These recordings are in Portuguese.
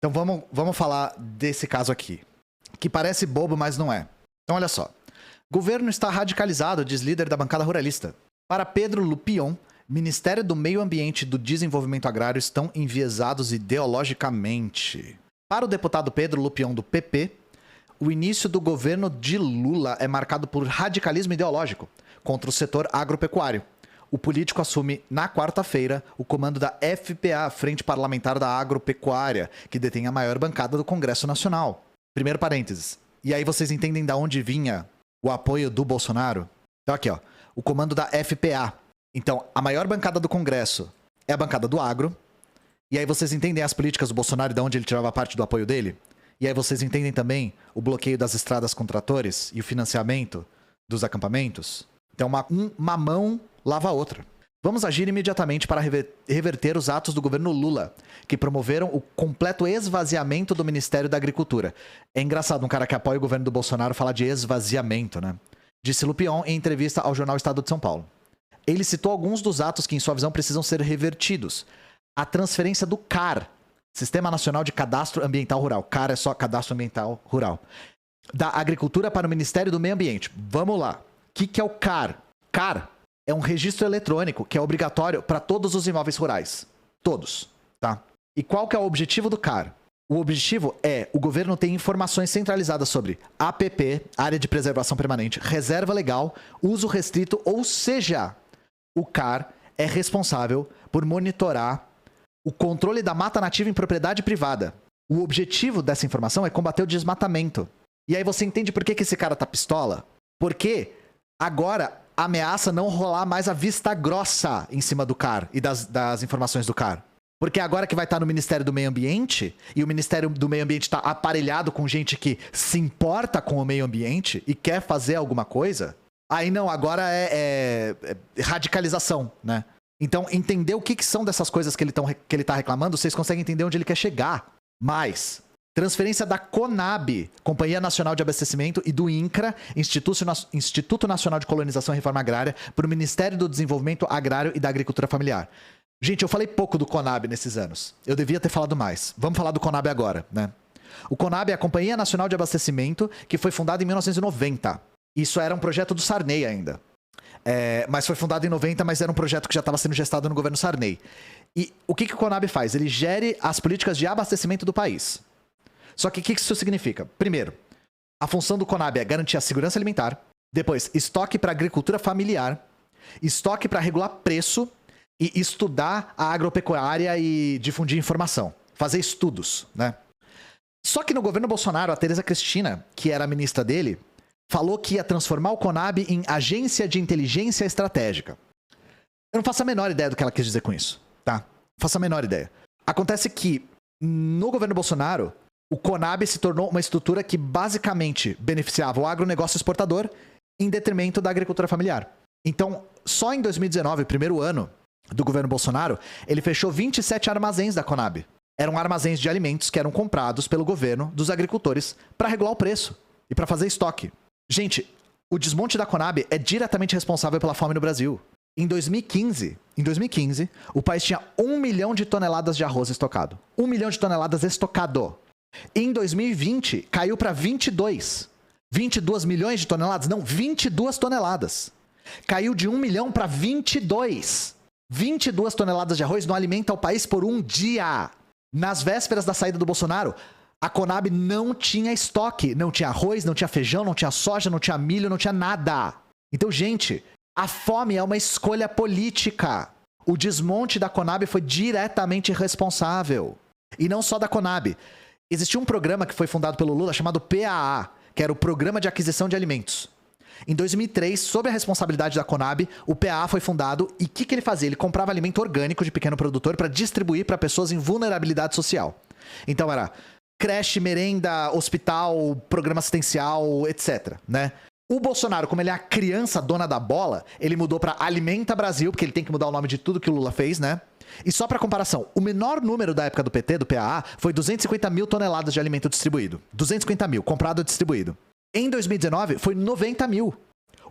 Então vamos falar desse caso aqui, que parece bobo, mas não é. Então olha só. Governo está radicalizado, diz líder da bancada ruralista. Para Pedro Lupion, Ministério do Meio Ambiente e do Desenvolvimento Agrário estão enviesados ideologicamente. Para o deputado Pedro Lupion do PP, o início do governo de Lula é marcado por radicalismo ideológico contra o setor agropecuário. O político assume, na quarta-feira, o comando da FPA, Frente Parlamentar da Agropecuária, que detém a maior bancada do Congresso Nacional. Primeiro parênteses. E aí vocês entendem de onde vinha o apoio do Bolsonaro? Então aqui, ó. O comando da FPA. Então, a maior bancada do Congresso é a bancada do agro. E aí vocês entendem as políticas do Bolsonaro e de onde ele tirava parte do apoio dele? E aí vocês entendem também o bloqueio das estradas com tratores e o financiamento dos acampamentos? Então, uma mão lava a outra. Vamos agir imediatamente para reverter os atos do governo Lula, que promoveram o completo esvaziamento do Ministério da Agricultura. É engraçado um cara que apoia o governo do Bolsonaro falar de esvaziamento, né? Disse Lupion em entrevista ao jornal Estado de São Paulo. Ele citou alguns dos atos que, em sua visão, precisam ser revertidos. A transferência do CAR, Sistema Nacional de Cadastro Ambiental Rural. CAR é só Cadastro Ambiental Rural. Da Agricultura para o Ministério do Meio Ambiente. Vamos lá. O que é o CAR? CAR é um registro eletrônico que é obrigatório para todos os imóveis rurais. Todos, tá? E qual que é o objetivo do CAR? O objetivo é o governo ter informações centralizadas sobre APP, Área de Preservação Permanente, reserva legal, uso restrito, ou seja, o CAR é responsável por monitorar o controle da mata nativa em propriedade privada. O objetivo dessa informação é combater o desmatamento. E aí você entende por que esse cara tá pistola? Porque agora ameaça não rolar mais a vista grossa em cima do CAR e das informações do CAR. Porque agora que vai estar no Ministério do Meio Ambiente, e o Ministério do Meio Ambiente está aparelhado com gente que se importa com o meio ambiente e quer fazer alguma coisa, aí não, agora é radicalização, né? Então, entender o que são dessas coisas que ele tá reclamando, vocês conseguem entender onde ele quer chegar. Mas, transferência da CONAB, Companhia Nacional de Abastecimento, e do INCRA, Instituto Nacional de Colonização e Reforma Agrária, para o Ministério do Desenvolvimento Agrário e da Agricultura Familiar. Gente, eu falei pouco do CONAB nesses anos. Eu devia ter falado mais. Vamos falar do CONAB agora, né? O CONAB é a Companhia Nacional de Abastecimento, que foi fundada em 1990. Isso era um projeto do Sarney ainda. Mas foi fundado em 90, mas era um projeto que já estava sendo gestado no governo Sarney. E o que o CONAB faz? Ele gere as políticas de abastecimento do país. Só que o que isso significa? Primeiro, a função do CONAB é garantir a segurança alimentar. Depois, estoque para agricultura familiar. Estoque para regular preço. E estudar a agropecuária e difundir informação. Fazer estudos, né? Só que no governo Bolsonaro, a Tereza Cristina, que era a ministra dele, falou que ia transformar o CONAB em Agência de Inteligência Estratégica. Eu não faço a menor ideia do que ela quis dizer com isso, tá? Não faço a menor ideia. Acontece que, no governo Bolsonaro, o CONAB se tornou uma estrutura que basicamente beneficiava o agronegócio exportador em detrimento da agricultura familiar. Então, só em 2019, primeiro ano do governo Bolsonaro, ele fechou 27 armazéns da CONAB. Eram armazéns de alimentos que eram comprados pelo governo dos agricultores para regular o preço e para fazer estoque. Gente, o desmonte da CONAB é diretamente responsável pela fome no Brasil. Em 2015, o país tinha 1 milhão de toneladas de arroz estocado. 1 milhão de toneladas estocado. Em 2020, caiu para 22. 22 milhões de toneladas? Não, 22 toneladas. Caiu de 1 milhão para 22. 22 toneladas de arroz não alimenta o país por um dia. Nas vésperas da saída do Bolsonaro, a CONAB não tinha estoque. Não tinha arroz, não tinha feijão, não tinha soja, não tinha milho, não tinha nada. Então, gente, a fome é uma escolha política. O desmonte da CONAB foi diretamente responsável. E não só da CONAB. Existia um programa que foi fundado pelo Lula chamado PAA, que era o Programa de Aquisição de Alimentos. Em 2003, sob a responsabilidade da CONAB, o PAA foi fundado e o que ele fazia? Ele comprava alimento orgânico de pequeno produtor para distribuir para pessoas em vulnerabilidade social. Então era creche, merenda, hospital, programa assistencial, etc, né? O Bolsonaro, como ele é a criança dona da bola, ele mudou para Alimenta Brasil, porque ele tem que mudar o nome de tudo que o Lula fez, né? E só para comparação, o menor número da época do PT, do PAA, foi 250 mil toneladas de alimento distribuído. 250 mil, comprado e distribuído. Em 2019, foi 90 mil.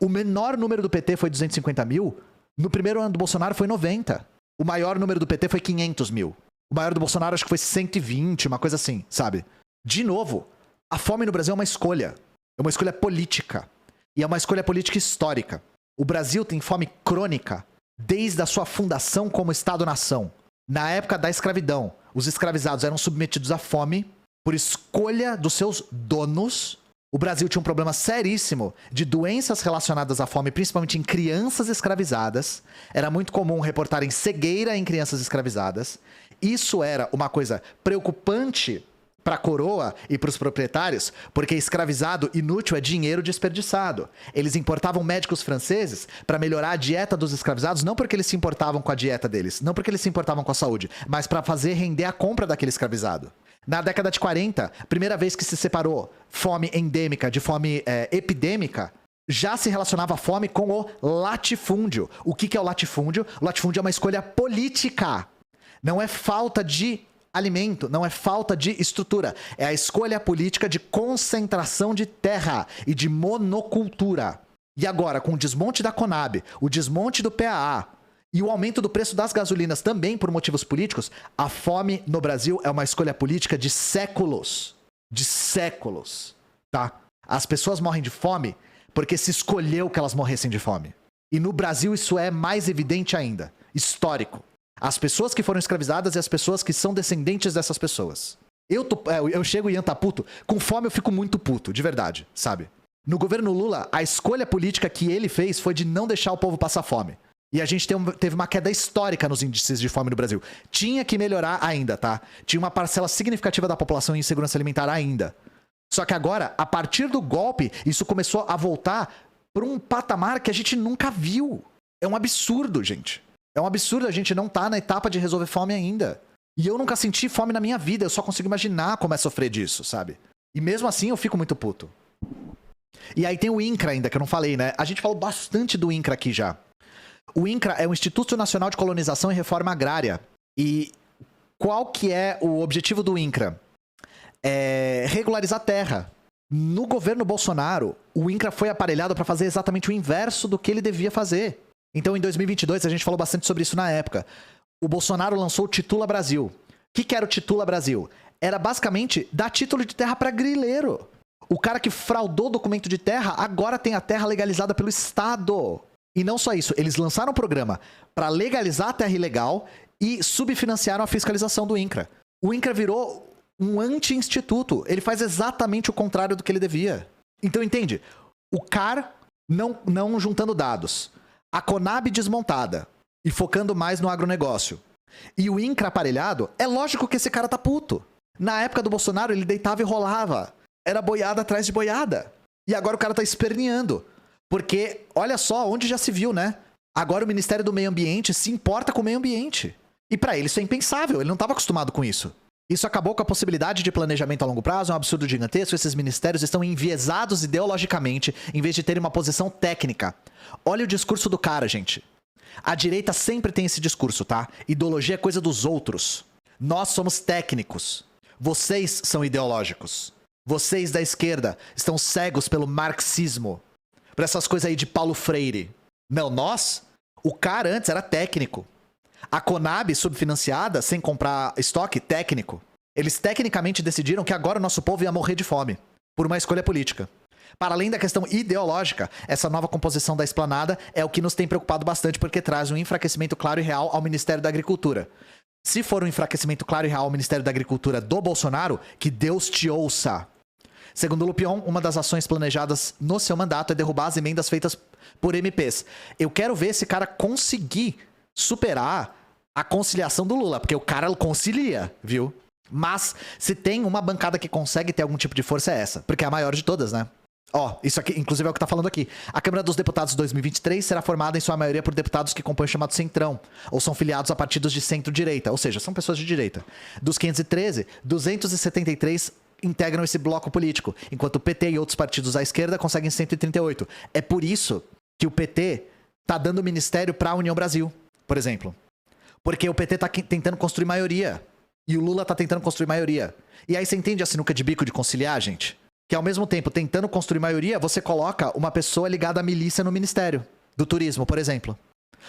O menor número do PT foi 250 mil. No primeiro ano do Bolsonaro, foi 90. O maior número do PT foi 500 mil. O maior do Bolsonaro acho que foi 120, uma coisa assim, sabe? De novo, a fome no Brasil é uma escolha. É uma escolha política. E é uma escolha política histórica. O Brasil tem fome crônica desde a sua fundação como Estado-nação. Na época da escravidão, os escravizados eram submetidos à fome por escolha dos seus donos. O Brasil tinha um problema seríssimo de doenças relacionadas à fome, principalmente em crianças escravizadas. Era muito comum reportarem cegueira em crianças escravizadas. Isso era uma coisa preocupante para a coroa e para os proprietários, porque escravizado inútil é dinheiro desperdiçado. Eles importavam médicos franceses para melhorar a dieta dos escravizados, não porque eles se importavam com a dieta deles, não porque eles se importavam com a saúde, mas para fazer render a compra daquele escravizado. Na década de 40, primeira vez que se separou fome endêmica de fome epidêmica, já se relacionava a fome com o latifúndio. O que é o latifúndio? O latifúndio é uma escolha política. Não é falta de alimento, não é falta de estrutura. É a escolha política de concentração de terra e de monocultura. E agora, com o desmonte da Conab, o desmonte do PAA e o aumento do preço das gasolinas também por motivos políticos, a fome no Brasil é uma escolha política de séculos. De séculos, tá? As pessoas morrem de fome porque se escolheu que elas morressem de fome. E no Brasil isso é mais evidente ainda. Histórico. As pessoas que foram escravizadas e as pessoas que são descendentes dessas pessoas. Eu chego e Ian tá puto. Com fome eu fico muito puto, de verdade, sabe? No governo Lula, a escolha política que ele fez foi de não deixar o povo passar fome. E a gente teve uma queda histórica nos índices de fome no Brasil. Tinha que melhorar ainda, tá? Tinha uma parcela significativa da população em insegurança alimentar ainda. Só que agora, a partir do golpe, isso começou a voltar para um patamar que a gente nunca viu. É um absurdo, gente. É um absurdo a gente não tá na etapa de resolver fome ainda. E eu nunca senti fome na minha vida, eu só consigo imaginar como é sofrer disso, sabe? E mesmo assim eu fico muito puto. E aí tem o INCRA ainda, que eu não falei, né? A gente falou bastante do INCRA aqui já. O INCRA é o Instituto Nacional de Colonização e Reforma Agrária. E qual que é o objetivo do INCRA? É regularizar a terra. No governo Bolsonaro, o INCRA foi aparelhado para fazer exatamente o inverso do que ele devia fazer. Então, em 2022, a gente falou bastante sobre isso na época. O Bolsonaro lançou o Titula Brasil. O que era o Titula Brasil? Era basicamente dar título de terra para grileiro. O cara que fraudou documento de terra agora tem a terra legalizada pelo Estado. E não só isso, eles lançaram um programa para legalizar a terra ilegal e subfinanciaram a fiscalização do INCRA. O INCRA virou um anti-instituto. Ele faz exatamente o contrário do que ele devia. Então, entende? O CAR não juntando dados. A Conab desmontada e focando mais no agronegócio. E o INCRA aparelhado, é lógico que esse cara tá puto. Na época do Bolsonaro, ele deitava e rolava. Era boiada atrás de boiada. E agora o cara tá esperneando. Porque, olha só, onde já se viu, né? Agora o Ministério do Meio Ambiente se importa com o meio ambiente. E pra ele isso é impensável, ele não estava acostumado com isso. Isso acabou com a possibilidade de planejamento a longo prazo, é um absurdo gigantesco. Esses ministérios estão enviesados ideologicamente em vez de terem uma posição técnica. Olha o discurso do cara, gente. A direita sempre tem esse discurso, tá? Ideologia é coisa dos outros. Nós somos técnicos. Vocês são ideológicos. Vocês da esquerda estão cegos pelo marxismo. Por essas coisas aí de Paulo Freire. Não, nós? O cara antes era técnico. A Conab subfinanciada, sem comprar estoque, técnico. Eles tecnicamente decidiram que agora o nosso povo ia morrer de fome. Por uma escolha política. Para além da questão ideológica, essa nova composição da esplanada é o que nos tem preocupado bastante porque traz um enfraquecimento claro e real ao Ministério da Agricultura. Se for um enfraquecimento claro e real ao Ministério da Agricultura do Bolsonaro, que Deus te ouça. Segundo Lupion, uma das ações planejadas no seu mandato é derrubar as emendas feitas por MPs. Eu quero ver esse cara conseguir superar a conciliação do Lula, porque o cara concilia, viu? Mas se tem uma bancada que consegue ter algum tipo de força é essa, porque é a maior de todas, né? Ó, isso aqui, inclusive, é o que tá falando aqui. A Câmara dos Deputados de 2023 será formada em sua maioria por deputados que compõem o chamado Centrão, ou são filiados a partidos de centro-direita, ou seja, são pessoas de direita. Dos 513, 273 integram esse bloco político, enquanto o PT e outros partidos à esquerda conseguem 138. É por isso que o PT tá dando ministério pra União Brasil, por exemplo. Porque o PT tá tentando construir maioria, e o Lula tá tentando construir maioria. E aí você entende a sinuca de bico de conciliar, gente? Que ao mesmo tempo, tentando construir maioria, você coloca uma pessoa ligada à milícia no ministério. Do turismo, por exemplo.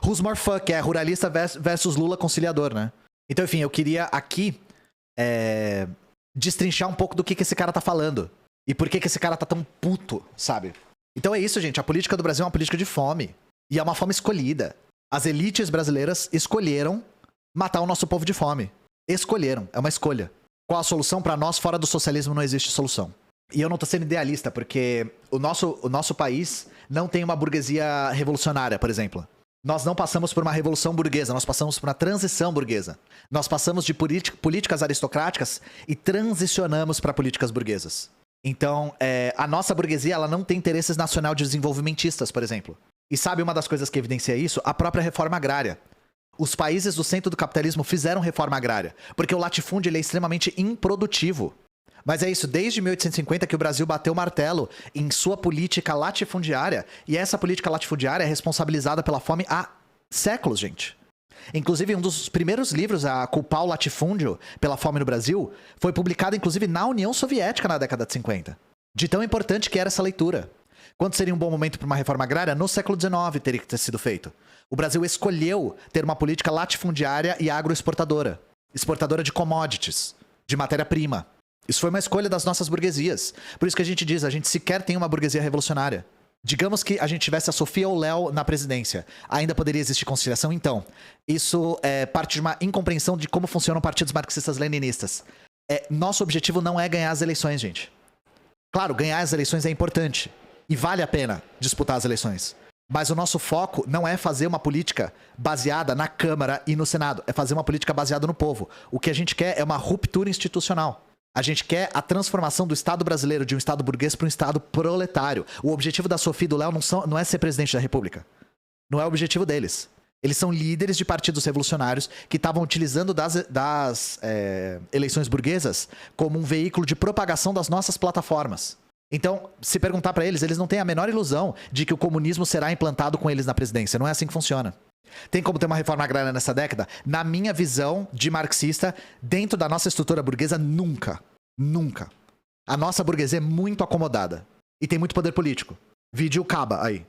Who's more fuck, é ruralista versus Lula conciliador, né? Então, enfim, eu queria aqui destrinchar um pouco do que esse cara tá falando. E por que esse cara tá tão puto, sabe? Então é isso, gente. A política do Brasil é uma política de fome. E é uma fome escolhida. As elites brasileiras escolheram matar o nosso povo de fome. Escolheram. É uma escolha. Qual a solução? Pra nós, fora do socialismo, não existe solução. E eu não tô sendo idealista, porque o nosso país não tem uma burguesia revolucionária, por exemplo. Nós não passamos por uma revolução burguesa, nós passamos por uma transição burguesa. Nós passamos de políticas aristocráticas e transicionamos para políticas burguesas. Então, a nossa burguesia ela não tem interesses nacional desenvolvimentistas, por exemplo. E sabe uma das coisas que evidencia isso? A própria reforma agrária. Os países do centro do capitalismo fizeram reforma agrária, porque o latifúndio ele é extremamente improdutivo. Mas é isso, desde 1850 que o Brasil bateu o martelo em sua política latifundiária, e essa política latifundiária é responsabilizada pela fome há séculos, gente. Inclusive, um dos primeiros livros a culpar o latifúndio pela fome no Brasil foi publicado, inclusive, na União Soviética na década de 50. De tão importante que era essa leitura. Quando seria um bom momento para uma reforma agrária? No século XIX teria que ter sido feito. O Brasil escolheu ter uma política latifundiária e agroexportadora. Exportadora de commodities, de matéria-prima. Isso foi uma escolha das nossas burguesias. Por isso que a gente diz, a gente sequer tem uma burguesia revolucionária. Digamos que a gente tivesse a Sofia ou o Léo na presidência. Ainda poderia existir conciliação? Então, isso é parte de uma incompreensão de como funcionam partidos marxistas-leninistas. Nosso objetivo não é ganhar as eleições, gente. Claro, ganhar as eleições é importante. E vale a pena disputar as eleições. Mas o nosso foco não é fazer uma política baseada na Câmara e no Senado. É fazer uma política baseada no povo. O que a gente quer é uma ruptura institucional. A gente quer a transformação do Estado brasileiro de um Estado burguês para um Estado proletário. O objetivo da Sofia e do Léo não é ser presidente da República. Não é o objetivo deles. Eles são líderes de partidos revolucionários que estavam utilizando das eleições burguesas como um veículo de propagação das nossas plataformas. Então, se perguntar para eles, eles não têm a menor ilusão de que o comunismo será implantado com eles na presidência. Não é assim que funciona. Tem como ter uma reforma agrária nessa década? Na minha visão de marxista, dentro da nossa estrutura burguesa, nunca. Nunca. A nossa burguesia é muito acomodada. E tem muito poder político. Vide o Caba aí.